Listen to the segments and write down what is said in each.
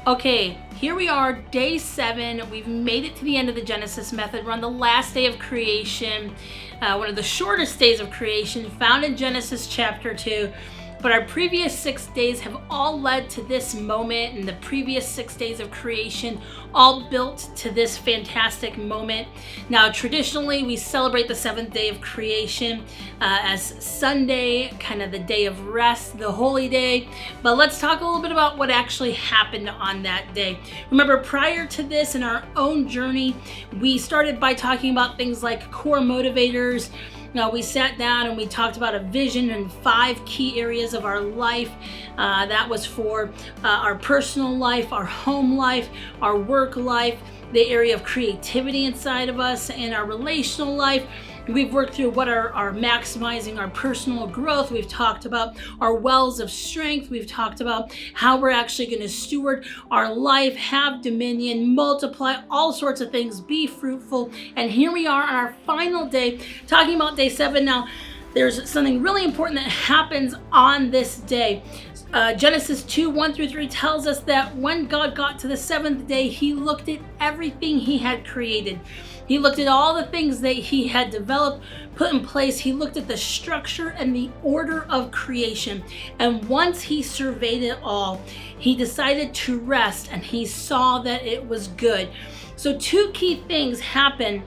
Okay, here we are, day 7. We've made it to the end of the Genesis method. We're on the last day of creation, one of the shortest days of creation, found in Genesis chapter 2. But our previous 6 days have all led to this moment, and the previous 6 days of creation all built to this fantastic moment. Now, traditionally, we celebrate the 7th day of creation as Sunday, kind of the day of rest, the holy day. But let's talk a little bit about what actually happened on that day. Remember, prior to this, in our own journey, we started by talking about things like core motivators. Now, we sat down and we talked about a vision and 5 key areas of our life. That was for our personal life, our home life, our work life, the area of creativity inside of us, and our relational life. We've worked through what are maximizing our personal growth. We've talked about our wells of strength. We've talked about how we're actually going to steward our life, have dominion, multiply, all sorts of things, be fruitful. And here we are on our final day, talking about day 7. Now, there's something really important that happens on this day. Genesis 2:1-3 tells us that when God got to the 7th day, he looked at everything he had created. He looked at all the things that he had developed, put in place. He looked at the structure and the order of creation. And once he surveyed it all, he decided to rest, and he saw that it was good. So 2 key things happen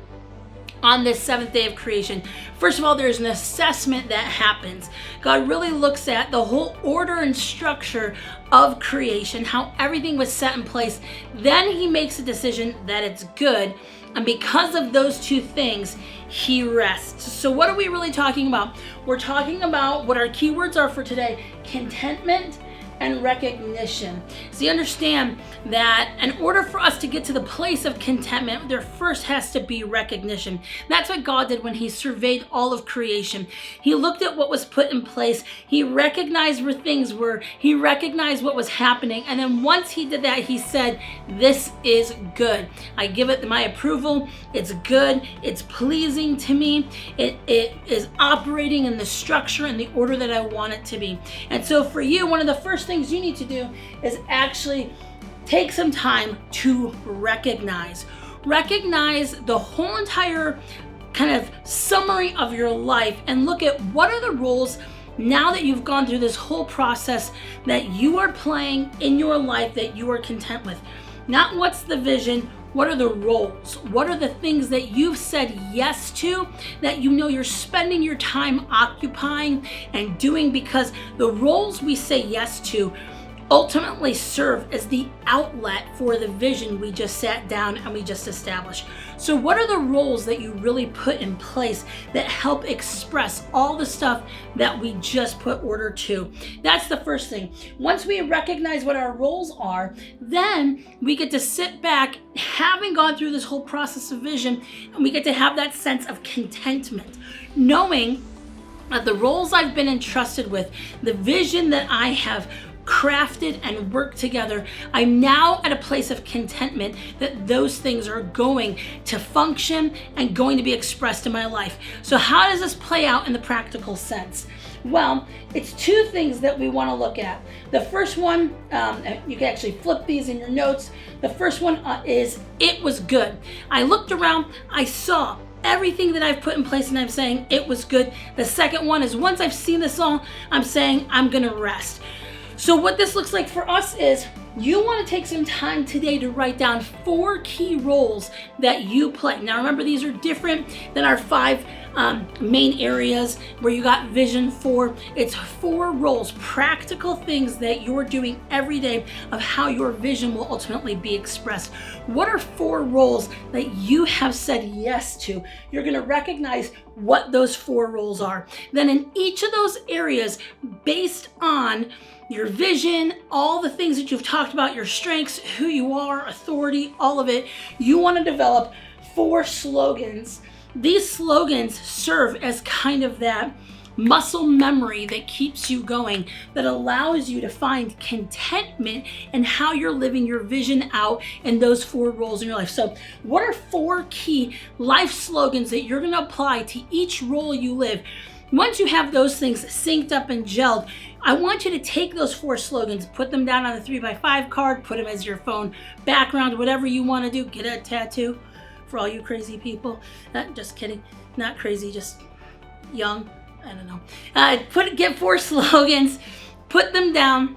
on this 7th day of creation. First of all, there's an assessment that happens. God really looks at the whole order and structure of creation, how everything was set in place. Then he makes a decision that it's good. And because of those 2 things, he rests. So what are we really talking about? We're talking about what our keywords are for today: contentment and recognition. So you understand that in order for us to get to the place of contentment, there first has to be recognition. That's what God did when he surveyed all of creation. He looked at what was put in place. He recognized where things were. He recognized what was happening. And then once he did that, he said, this is good. I give it my approval. It's good. It's pleasing to me. It is operating in the structure and the order that I want it to be. And so for you, one of the first things you need to do is actually take some time to recognize the whole entire kind of summary of your life, and look at what are the roles now that you've gone through this whole process that you are playing in your life that you are content with. Not what's the vision, what are the roles? What are the things that you've said yes to, that you know you're spending your time occupying and doing, because the roles we say yes to ultimately serve as the outlet for the vision we just sat down and we just established. So what are the roles that you really put in place that help express all the stuff that we just put order to? That's the first thing. Once we recognize what our roles are, then we get to sit back, having gone through this whole process of vision, and we get to have that sense of contentment, knowing that the roles I've been entrusted with, the vision that I have crafted and worked together, I'm now at a place of contentment that those things are going to function and going to be expressed in my life. So how does this play out in the practical sense? Well, it's 2 things that we want to look at. The first one, you can actually flip these in your notes. The first one is, it was good. I looked around, I saw everything that I've put in place, and I'm saying it was good. The second one is, once I've seen this all, I'm saying I'm going to rest. So what this looks like for us is, you want to take some time today to write down 4 key roles that you play. Now remember, these are different than our 5 main areas where you got vision for. It's 4 roles, practical things that you're doing every day of how your vision will ultimately be expressed. What are 4 roles that you have said yes to? You're going to recognize what those 4 roles are. Then in each of those areas, based on your vision, all the things that you've talked about, your strengths, who you are, authority, all of it, you want to develop 4 slogans. These slogans serve as kind of that muscle memory that keeps you going, that allows you to find contentment in how you're living your vision out in those 4 roles in your life. So what are 4 key life slogans that you're going to apply to each role you live? Once you have those things synced up and gelled, I want you to take those 4 slogans, put them down on a 3x5 card, put them as your phone background, whatever you want to do. Get a tattoo for all you crazy people. Just kidding. Not crazy, just young. I don't know. Get 4 slogans, put them down,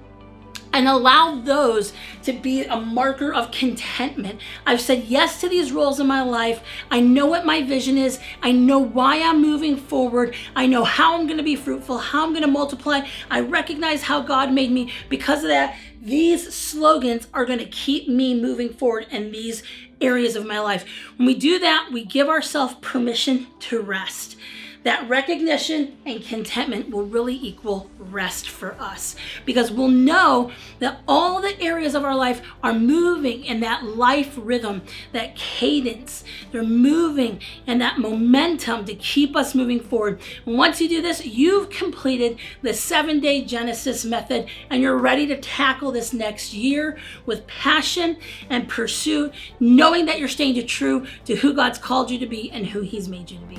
and allow those to be a marker of contentment. I've said yes to these roles in my life. I know what my vision is. I know why I'm moving forward. I know how I'm going to be fruitful, how I'm going to multiply. I recognize how God made me. Because of that, these slogans are going to keep me moving forward in these areas of my life. When we do that, we give ourselves permission to rest. That recognition and contentment will really equal rest for us, because we'll know that all the areas of our life are moving in that life rhythm, that cadence. They're moving in that momentum to keep us moving forward. And once you do this, you've completed the 7-day Genesis method, and you're ready to tackle this next year with passion and pursuit, knowing that you're staying true to who God's called you to be and who He's made you to be.